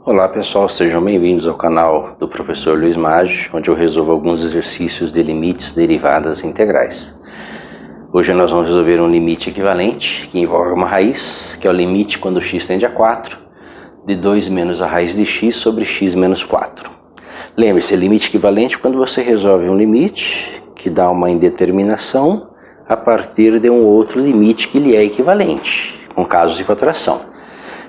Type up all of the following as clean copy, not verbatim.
Olá pessoal, sejam bem-vindos ao canal do professor Luiz Maggi, onde eu resolvo alguns exercícios de limites, derivadas e integrais. Hoje nós vamos resolver um limite equivalente, que envolve uma raiz, que é o limite quando x tende a 4, de 2 menos a raiz de x sobre x menos 4. Lembre-se, limite equivalente quando você resolve um limite que dá uma indeterminação a partir de um outro limite que lhe é equivalente, com casos de fatoração.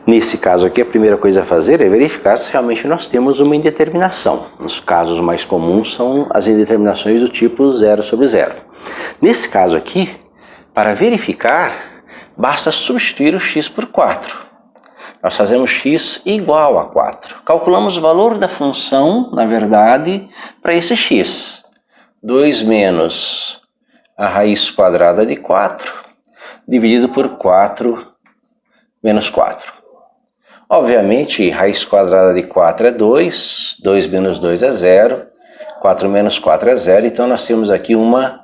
Nesse caso aqui, a primeira coisa a fazer é verificar se realmente nós temos uma indeterminação. Os casos mais comuns são as indeterminações do tipo 0 sobre 0. Nesse caso aqui, para verificar, basta substituir o x por 4. Nós fazemos x igual a 4. Calculamos o valor da função, na verdade, para esse x. 2 menos a raiz quadrada de 4, dividido por 4 menos 4. Obviamente, raiz quadrada de 4 é 2, 2 menos 2 é 0, 4 menos 4 é 0, então nós temos aqui uma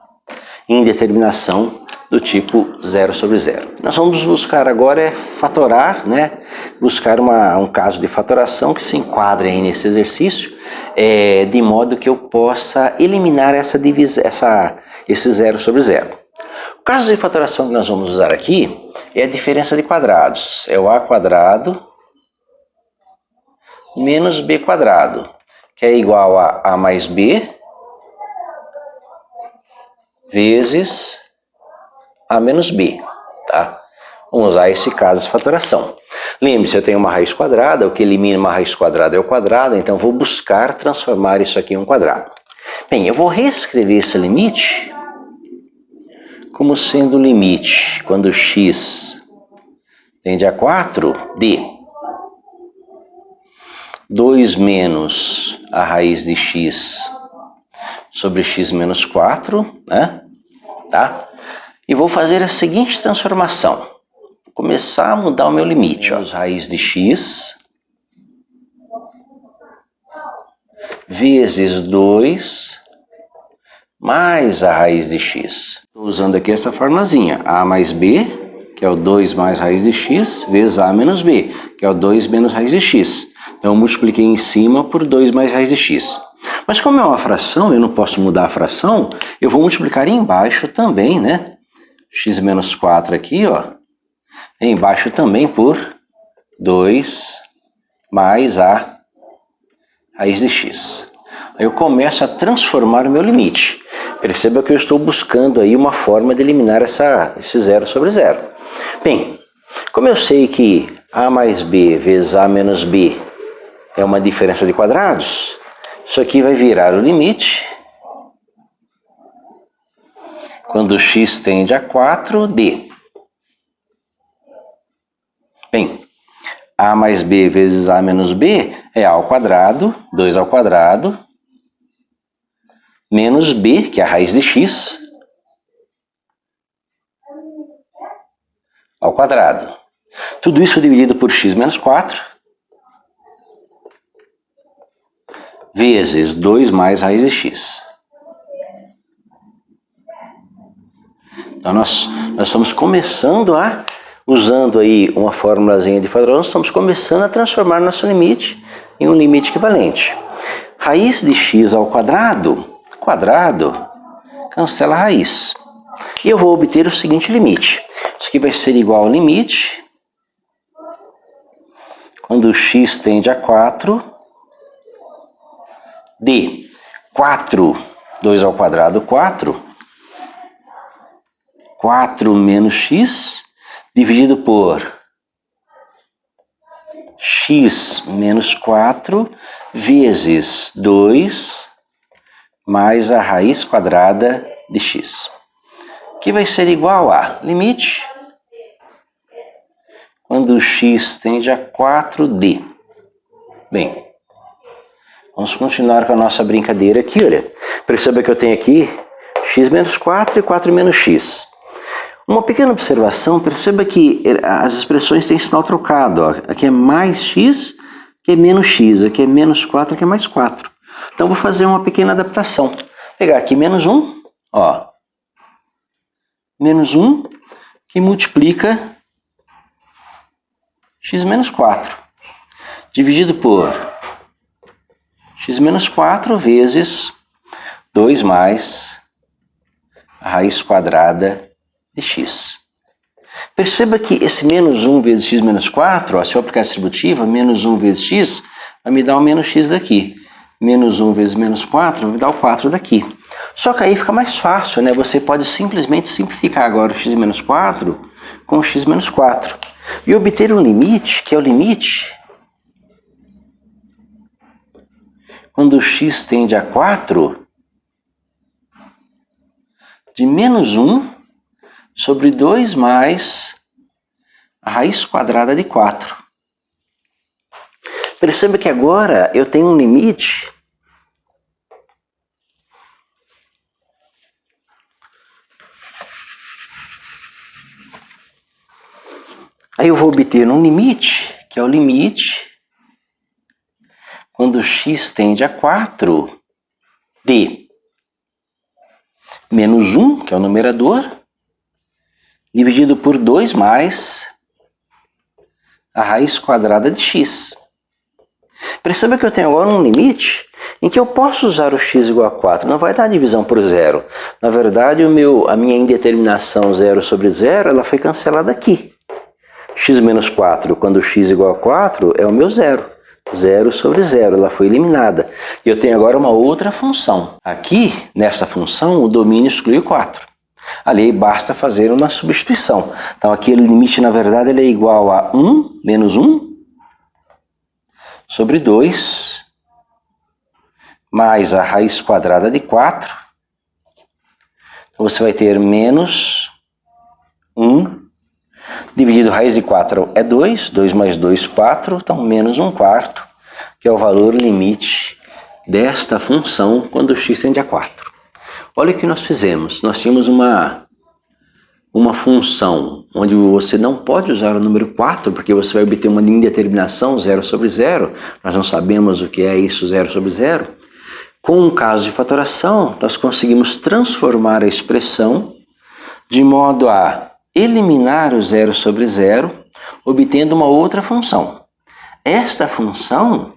indeterminação do tipo 0 sobre 0. Nós vamos buscar agora é fatorar, buscar um caso de fatoração que se enquadre aí nesse exercício, de modo que eu possa eliminar esse 0 sobre 0. O caso de fatoração que nós vamos usar aqui é a diferença de quadrados, é o a quadrado menos b quadrado, que é igual a a mais b vezes a menos b, tá? Vamos usar esse caso de fatoração. Lembre-se, eu tenho uma raiz quadrada, o que elimina uma raiz quadrada é o quadrado, então vou buscar transformar isso aqui em um quadrado. Bem, eu vou reescrever esse limite como sendo o limite quando x tende a 4 de 2 menos a raiz de x sobre x menos 4, tá? E vou fazer a seguinte transformação. Vou começar a mudar o meu limite, raiz de x vezes 2 mais a raiz de x. Estou usando aqui essa formazinha, a mais b, que é o 2 mais raiz de x, vezes a menos b, que é o 2 menos raiz de x. Então eu multipliquei em cima por 2 mais raiz de x. Mas como é uma fração, eu não posso mudar a fração, eu vou multiplicar embaixo também, x menos 4 aqui, embaixo também por 2 mais a raiz de x. Aí eu começo a transformar o meu limite. Perceba que eu estou buscando aí uma forma de eliminar esse 0 sobre 0. Bem, como eu sei que a mais b vezes a menos b é uma diferença de quadrados, isso aqui vai virar o limite quando x tende a 4 de, bem, a mais b vezes a menos b é a ao quadrado, 2 ao quadrado, menos b, que é a raiz de x, ao quadrado. Tudo isso dividido por x menos 4, vezes 2 mais raiz de x. Então nós estamos começando usando aí uma formulazinha de fatoração, nós estamos começando a transformar nosso limite em um limite equivalente. Raiz de x ao quadrado, cancela a raiz. E eu vou obter o seguinte limite. Isso aqui vai ser igual ao limite quando x tende a 4 de 4, 2 ao quadrado, 4 menos x, dividido por x menos 4, vezes 2, mais a raiz quadrada de x. Que vai ser igual a limite quando x tende a 4d. Bem, vamos continuar com a nossa brincadeira aqui, olha. Perceba que eu tenho aqui x menos 4 e 4 menos x. Uma pequena observação, perceba que as expressões têm sinal trocado. Aqui é mais x, aqui é menos x, aqui é menos 4, aqui é mais 4. Então vou fazer uma pequena adaptação. Vou pegar aqui menos 1, menos 1, que multiplica x menos 4. dividido por x menos 4 vezes 2 mais a raiz quadrada de x. Perceba que esse menos 1 vezes x menos 4, ó, se eu aplicar a distributiva, menos 1 vezes x vai me dar o menos x daqui. Menos 1 vezes menos 4 vai me dar o 4 daqui. Só que aí fica mais fácil, né? Você pode simplesmente simplificar agora o x menos 4 com o x menos 4. E obter um limite, que é o limite quando o x tende a 4 de menos 1 sobre 2 mais a raiz quadrada de 4. Perceba que agora eu tenho um limite aí eu vou obter um limite, que é o limite quando x tende a 4 de menos 1, que é o numerador, dividido por 2 mais a raiz quadrada de x. Perceba que eu tenho agora um limite em que eu posso usar o x igual a 4. Não vai dar divisão por zero. Na verdade, a minha indeterminação 0 sobre 0, ela foi cancelada aqui. X menos 4, quando x igual a 4, é o meu zero. 0 sobre 0, ela foi eliminada. E eu tenho agora uma outra função. Aqui, nessa função, o domínio exclui o 4. Ali basta fazer uma substituição. Então aqui o limite, na verdade, ele é igual a 1 menos 1 sobre 2 mais a raiz quadrada de 4. Então você vai ter menos 1 dividido raiz de 4 é 2, 2 mais 2, 4, então menos 1/4, que é o valor limite desta função quando x tende a 4. Olha o que nós fizemos. Nós tínhamos uma função onde você não pode usar o número 4, porque você vai obter uma indeterminação 0 sobre 0. Nós não sabemos o que é isso 0 sobre 0. Com um caso de fatoração, nós conseguimos transformar a expressão de modo a eliminar o 0 sobre 0, obtendo uma outra função. Esta função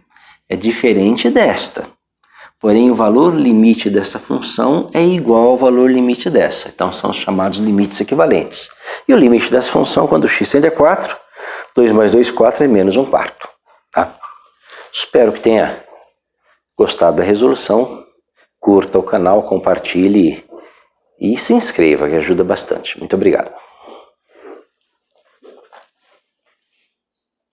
é diferente desta. Porém, o valor limite dessa função é igual ao valor limite dessa. Então, são os chamados limites equivalentes. E o limite dessa função, quando x tende a 4, 2 mais 2, 4 é menos 1/4. Tá? Espero que tenha gostado da resolução. Curta o canal, compartilhe e se inscreva, que ajuda bastante. Muito obrigado.